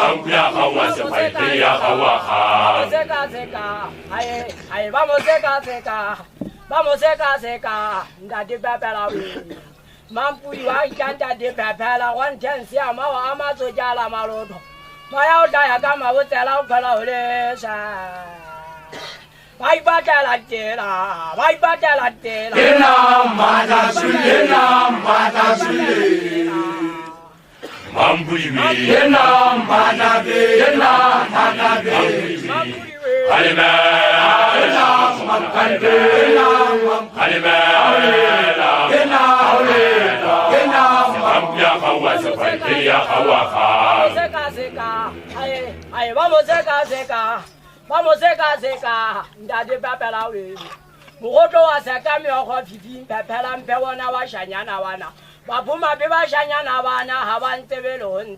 Mampuya hawa sepaia hawa ha. Vamos seca, ndadi bebela we. Mampuyi wa janta de bebela wan tensia ma wa amazo jala malodo. Maya daya kama wotela ukala olesa. Vai batela tela. Ena mata sule. Mampuyi we. Ena mata be. Halima. Vamos seca, ndadi bebela we. Mugoto wa seka mi okho fifi pepela mpe wona wa shanyana wana. Bapuma be ba shanyana wana habantebelo.